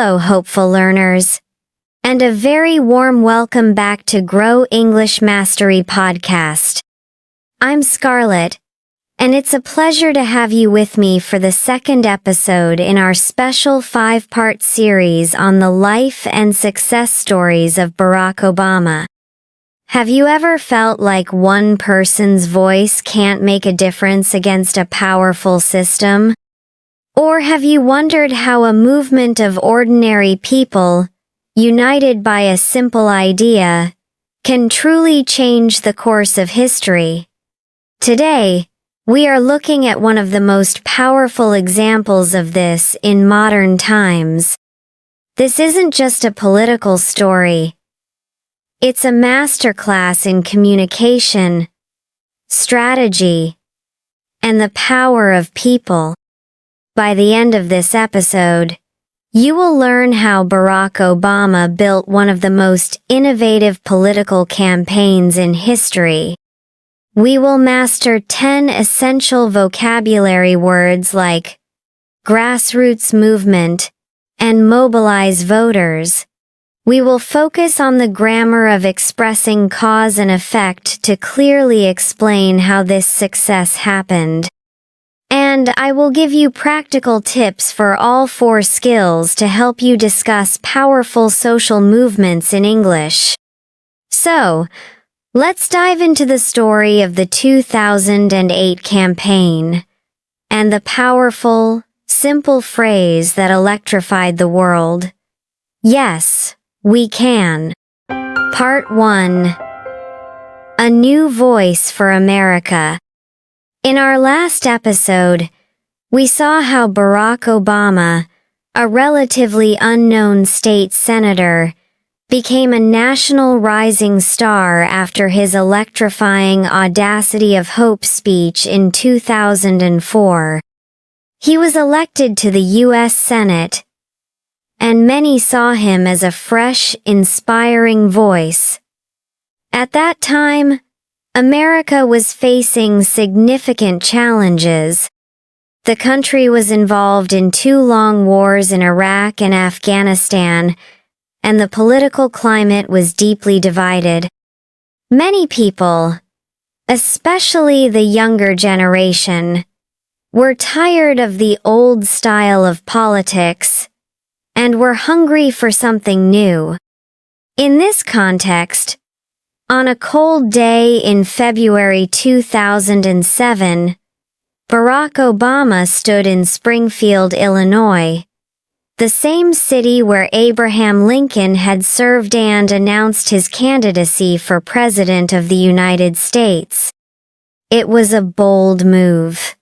Hello, hopeful learners, and a very warm welcome back to Grow English Mastery podcast. I'm Scarlett, and it's a pleasure to have you with me for the second episode in our special 5-part series on the life and success stories of Barack Obama. Have you ever felt like one person's voice can't make a difference against a powerful system? Or have you wondered how a movement of ordinary people, united by a simple idea, can truly change the course of history? Today, we are looking at one of the most powerful examples of this in modern times. This isn't just a political story. It's a masterclass in communication, strategy, and the power of people. By the end of this episode, you will learn how Barack Obama built one of the most innovative political campaigns in history. We will master 10 essential vocabulary words like grassroots movement and mobilize voters. We will focus on the grammar of expressing cause and effect to clearly explain how this success happened. And I will give you practical tips for all 4 skills to help you discuss powerful social movements in English. So, let's dive into the story of the 2008 campaign and the powerful, simple phrase that electrified the world. Yes, we can. Part 1. A New Voice for America. In our last episode, we saw how Barack Obama, a relatively unknown state senator, became a national rising star after his electrifying Audacity of Hope speech in 2004. He was elected to the U.S. Senate, and many saw him as a fresh, inspiring voice. At that time, America was facing significant challenges. The country was involved in 2 long wars in Iraq and Afghanistan, and the political climate was deeply divided. Many people, especially the younger generation, were tired of the old style of politics and were hungry for something new. In this context, on a cold day in February 2007, Barack Obama stood in Springfield, Illinois, the same city where Abraham Lincoln had served and announced his candidacy for President of the United States. It was a bold move.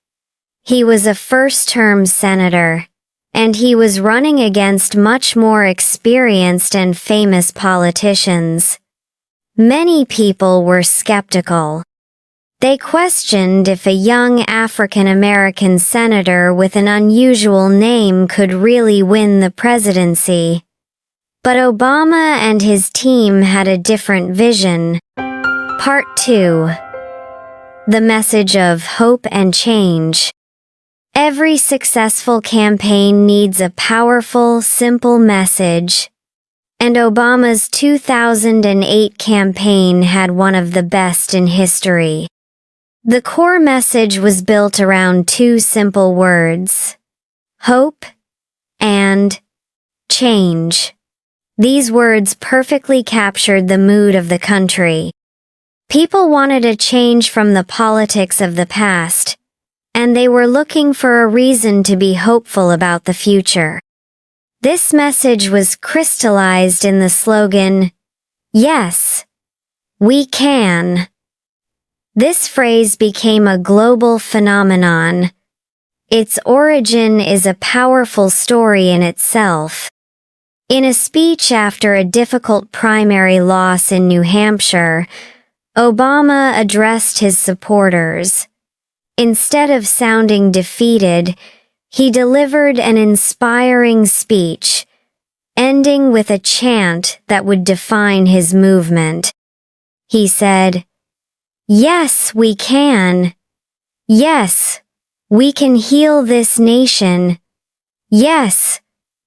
He was a first-term senator, and he was running against much more experienced and famous politicians. Many people were skeptical. They questioned if a young African-American senator with an unusual name could really win the presidency. But Obama and his team had a different vision. Part 2. The Message of Hope and Change. Every successful campaign needs a powerful, simple message. And Obama's 2008 campaign had one of the best in history. The core message was built around 2 simple words: hope and change. These words perfectly captured the mood of the country. People wanted a change from the politics of the past, and they were looking for a reason to be hopeful about the future. This message was crystallized in the slogan, "Yes, we can." This phrase became a global phenomenon. Its origin is a powerful story in itself. In a speech after a difficult primary loss in New Hampshire, Obama addressed his supporters. Instead of sounding defeated, he delivered an inspiring speech, ending with a chant that would define his movement. He said, "Yes, we can. Yes, we can heal this nation. Yes,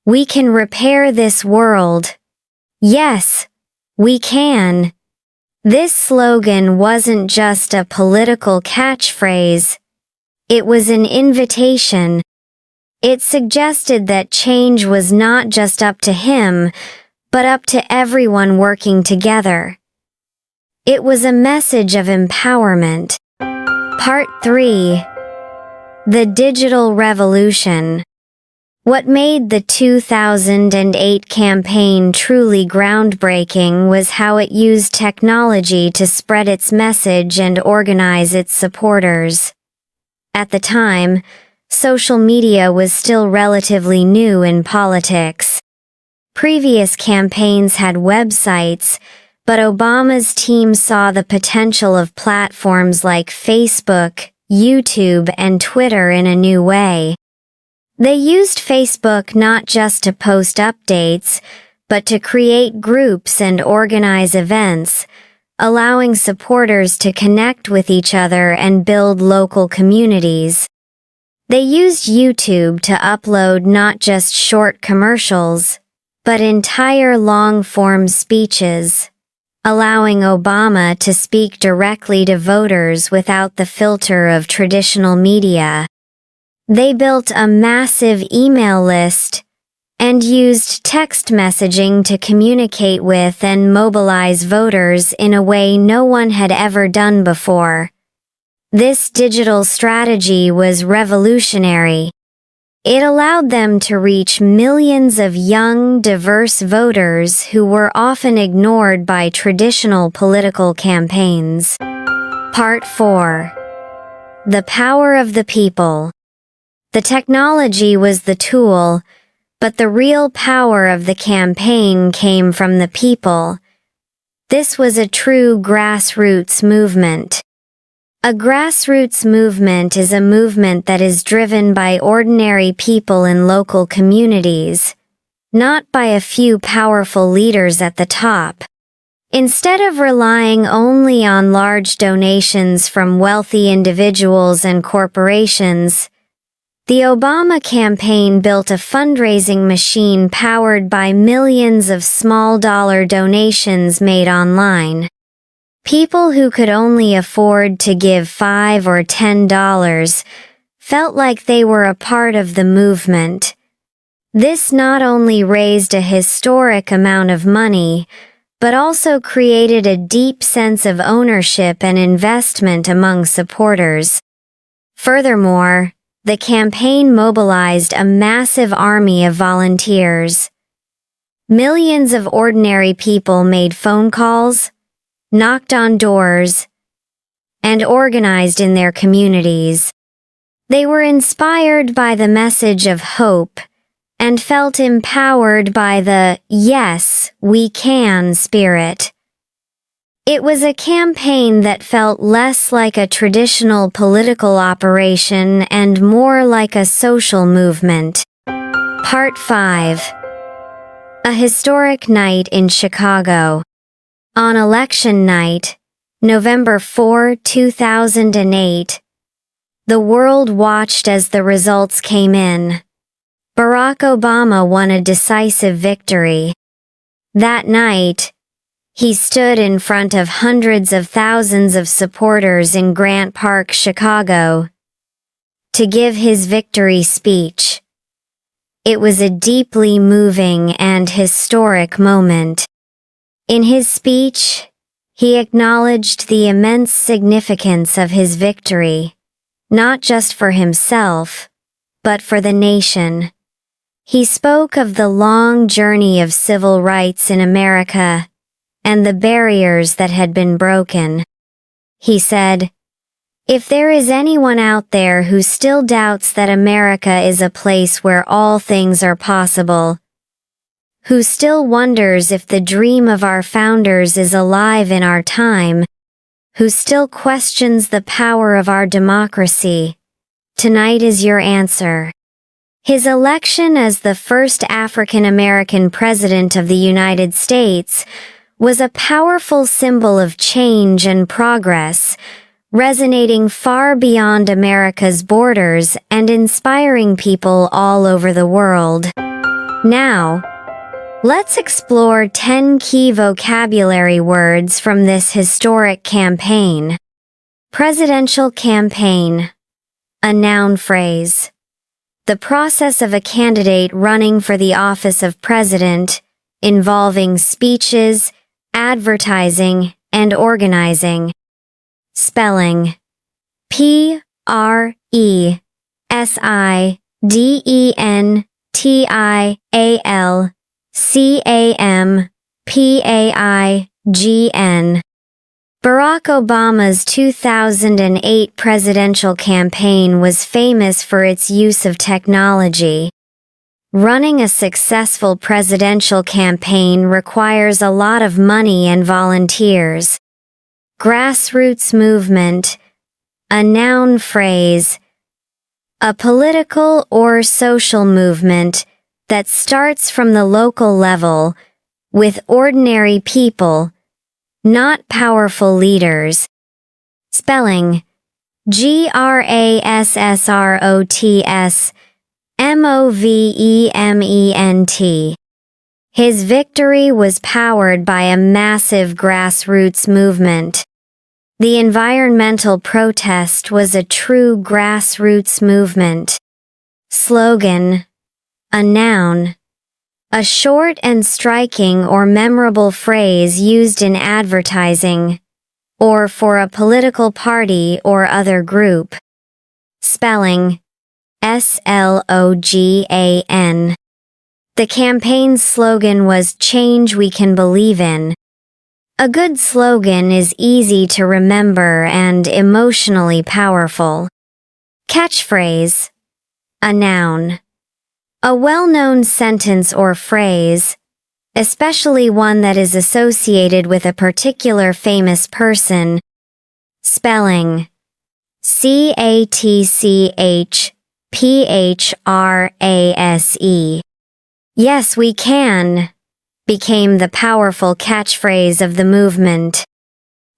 We can repair this world. Yes, we can. This slogan wasn't just a political catchphrase. It was an invitation. It suggested that change was not just up to him, but up to everyone working together. It was a message of empowerment. Part 3. The Digital Revolution. What made the 2008 campaign truly groundbreaking was how it used technology to spread its message and organize its supporters. At the time, social media was still relatively new in politics. Previous campaigns had websites, but Obama's team saw the potential of platforms like Facebook, YouTube, and Twitter in a new way. They used Facebook not just to post updates, but to create groups and organize events, allowing supporters to connect with each other and build local communities. They used YouTube to upload not just short commercials, but entire long-form speeches, allowing Obama to speak directly to voters without the filter of traditional media. They built a massive email list and used text messaging to communicate with and mobilize voters in a way no one had ever done before. This digital strategy was revolutionary. It allowed them to reach millions of young, diverse voters who were often ignored by traditional political campaigns. Part 4. The Power of the People. The technology was the tool, but the real power of the campaign came from the people. This was a true grassroots movement. A grassroots movement is a movement that is driven by ordinary people in local communities, not by a few powerful leaders at the top. Instead of relying only on large donations from wealthy individuals and corporations, the Obama campaign built a fundraising machine powered by millions of small-dollar donations made online. People who could only afford to give $5 or $10 felt like they were a part of the movement. This not only raised a historic amount of money, but also created a deep sense of ownership and investment among supporters. Furthermore, the campaign mobilized a massive army of volunteers. Millions of ordinary people made phone calls, knocked on doors, and organized in their communities. They were inspired by the message of hope and felt empowered by the "yes, we can" spirit. It was a campaign that felt less like a traditional political operation and more like a social movement. Part 5. A historic night in Chicago. On election night, November 4, 2008, the world watched as the results came in. Barack Obama won a decisive victory. That night, he stood in front of hundreds of thousands of supporters in Grant Park, Chicago, to give his victory speech. It was a deeply moving and historic moment. In his speech, he acknowledged the immense significance of his victory, not just for himself, but for the nation. He spoke of the long journey of civil rights in America and the barriers that had been broken. He said, "If there is anyone out there who still doubts that America is a place where all things are possible, who still wonders if the dream of our founders is alive in our time, who still questions the power of our democracy, tonight is your answer." His election as the first African American president of the United States was a powerful symbol of change and progress, resonating far beyond America's borders and inspiring people all over the world. Now, let's explore 10 key vocabulary words from this historic campaign. Presidential campaign. A noun phrase. The process of a candidate running for the office of president, involving speeches, advertising, and organizing. Spelling. Presidentialcampaign. Barack Obama's 2008 presidential campaign was famous for its use of technology. Running a successful presidential campaign requires a lot of money and volunteers. Grassroots movement. A noun phrase. A political or social movement that starts from the local level, with ordinary people, not powerful leaders. Spelling. Grassroots. His victory was powered by a massive grassroots movement. The environmental protest was a true grassroots movement. Slogan. A noun. A short and striking or memorable phrase used in advertising, or for a political party or other group. Spelling. SLOGAN. The campaign's slogan was "Change We Can Believe In." A good slogan is easy to remember and emotionally powerful. Catchphrase. A noun. A well-known sentence or phrase, especially one that is associated with a particular famous person. Spelling. CATCHPHRASE. Yes, we can, became the powerful catchphrase of the movement.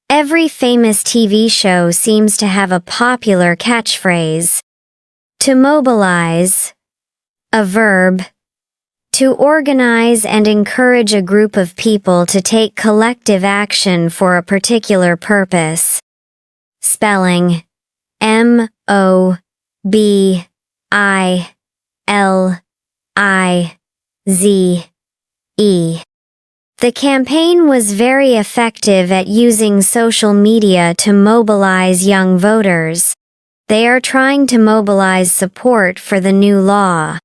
Every famous TV show seems to have a popular catchphrase. To mobilize. A verb. To organize and encourage a group of people to take collective action for a particular purpose. Spelling. MOBILIZE. The campaign was very effective at using social media to mobilize young voters. They are trying to mobilize support for the new law.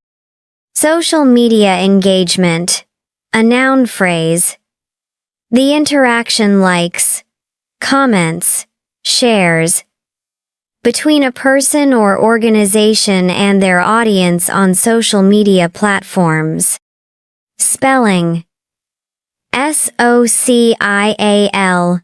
Social media engagement. A noun phrase. The interaction, likes, comments, shares, between a person or organization and their audience on social media platforms. Spelling. SOCIALMEDIAENGAGEMENT.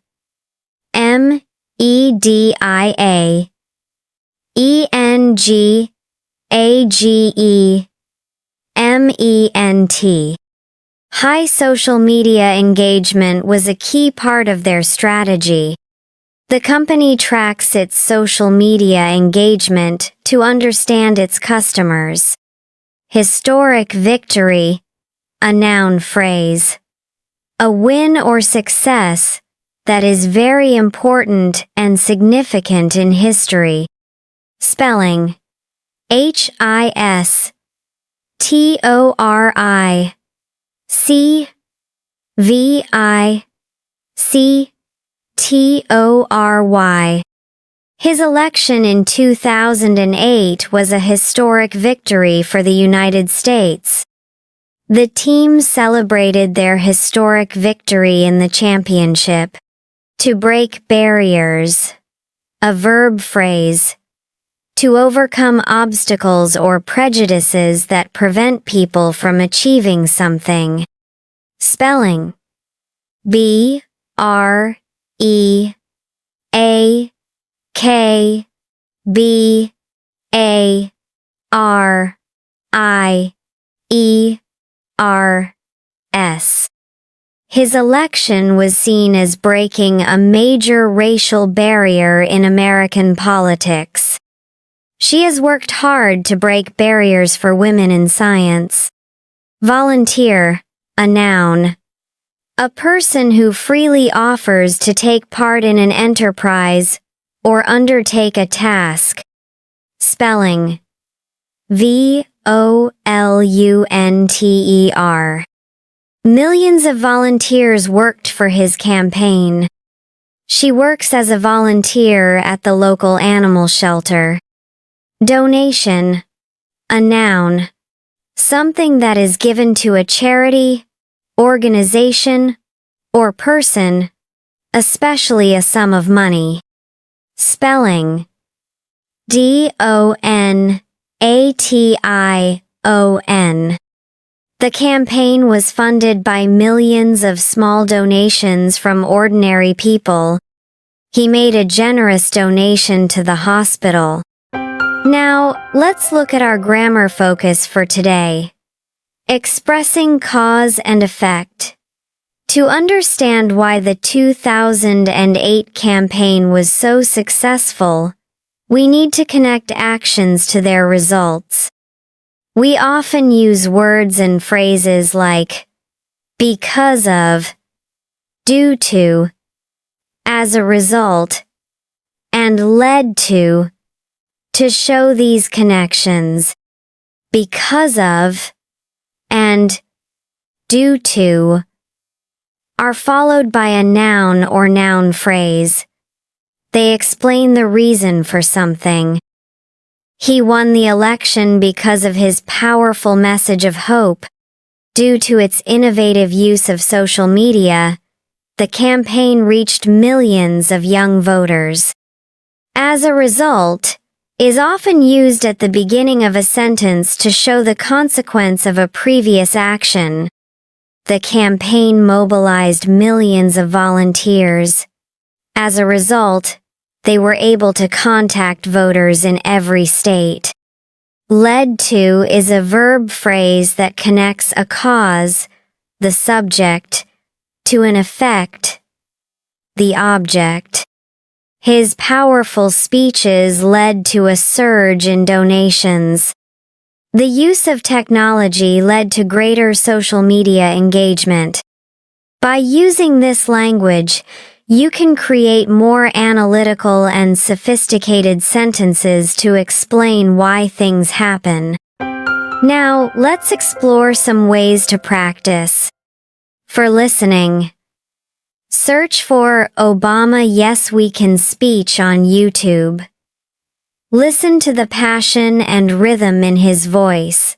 High social media engagement was a key part of their strategy. The company tracks its social media engagement to understand its customers. Historic victory. A noun phrase. A win or success that is very important and significant in history. Spelling. HISTORICVICTORY. His election in 2008 was a historic victory for the United States. The team celebrated their historic victory in the championship. To break barriers. A verb phrase. To overcome obstacles or prejudices that prevent people from achieving something. Spelling. BREAKBARIERS. His election was seen as breaking a major racial barrier in American politics. She has worked hard to break barriers for women in science. Volunteer, a noun. A person who freely offers to take part in an enterprise or undertake a task. Spelling: volunteer. Millions of volunteers worked for his campaign. She works as a volunteer at the local animal shelter. Donation, a noun. Something that is given to a charity, organization, or person, especially a sum of money. Spelling: donation. The campaign was funded by millions of small donations from ordinary people. He made a generous donation to the hospital. Now, let's look at our grammar focus for today. Expressing cause and effect. To understand why the 2008 campaign was so successful, we need to connect actions to their results. We often use words and phrases like because of, due to, as a result, and led to show these connections. Because of and due to are followed by a noun or noun phrase. They explain the reason for something. He won the election because of his powerful message of hope. Due to its innovative use of social media, the campaign reached millions of young voters. As a result, is often used at the beginning of a sentence to show the consequence of a previous action. The campaign mobilized millions of volunteers. As a result, they were able to contact voters in every state. Led to is a verb phrase that connects a cause, the subject, to an effect, the object. His powerful speeches led to a surge in donations. The use of technology led to greater social media engagement. By using this language, you can create more analytical and sophisticated sentences to explain why things happen. Now, let's explore some ways to practice. For listening, search for Obama Yes We Can speech on YouTube. Listen to the passion and rhythm in his voice.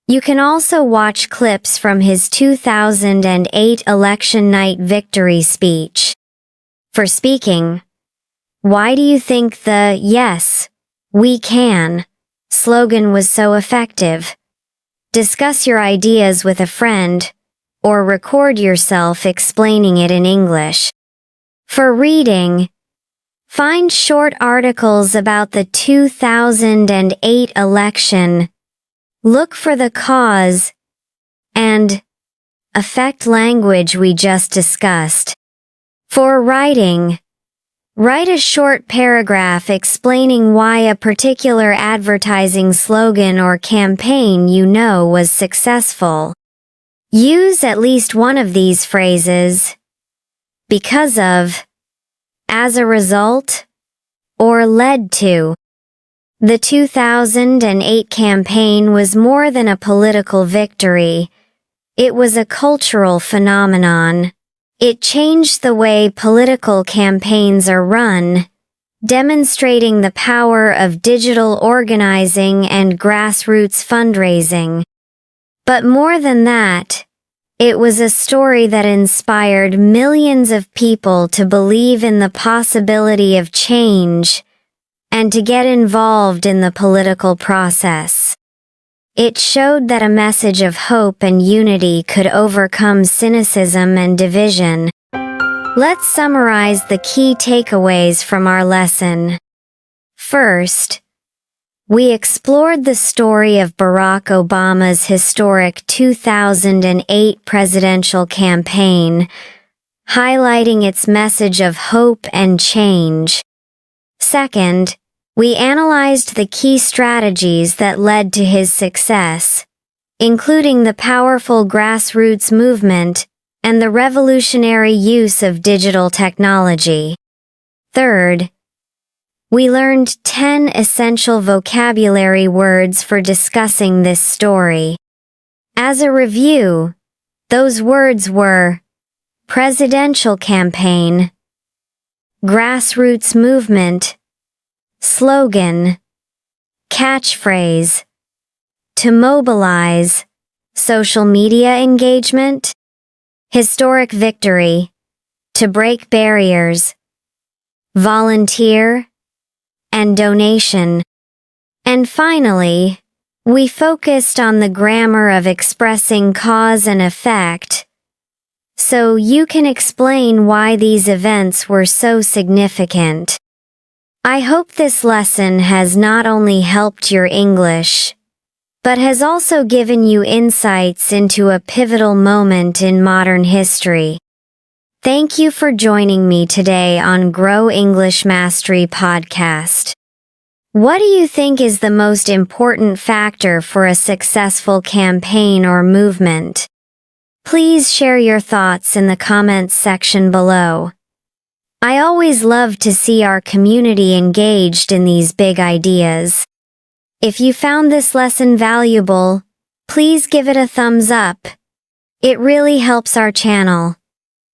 You can also watch clips from his 2008 election night victory speech. For speaking, why do you think the "Yes, we can" slogan was so effective? Discuss your ideas with a friend, or record yourself explaining it in English. For reading, find short articles about the 2008 election. Look for the cause and effect language we just discussed. For writing, write a short paragraph explaining why a particular advertising slogan or campaign you know was successful. Use at least one of these phrases: because of, as a result, or led to. The 2008 campaign was more than a political victory. It was a cultural phenomenon. It changed the way political campaigns are run, demonstrating the power of digital organizing and grassroots fundraising. But more than that, it was a story that inspired millions of people to believe in the possibility of change and to get involved in the political process. It showed that a message of hope and unity could overcome cynicism and division. Let's summarize the key takeaways from our lesson. First, we explored the story of Barack Obama's historic 2008 presidential campaign, highlighting its message of hope and change. Second, we analyzed the key strategies that led to his success, including the powerful grassroots movement and the revolutionary use of digital technology. Third, we learned 10 essential vocabulary words for discussing this story. As a review, those words were presidential campaign, grassroots movement, slogan, catchphrase, to mobilize, social media engagement, historic victory, to break barriers, volunteer, and donation. And finally, we focused on the grammar of expressing cause and effect, so you can explain why these events were so significant. I hope this lesson has not only helped your English, but has also given you insights into a pivotal moment in modern history. Thank you for joining me today on Grow English Mastery podcast. What do you think is the most important factor for a successful campaign or movement? Please share your thoughts in the comments section below. I always love to see our community engaged in these big ideas. If you found this lesson valuable, please give it a thumbs up. It really helps our channel.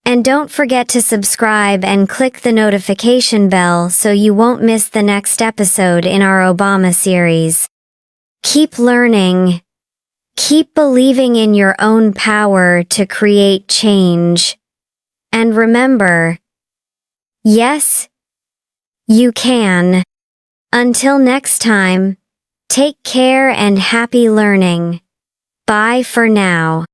And don't forget to subscribe and click the notification bell so you won't miss the next episode in our Obama series. Keep learning. Keep believing in your own power to create change. And remember, yes, you can. Until next time, take care and happy learning. Bye for now.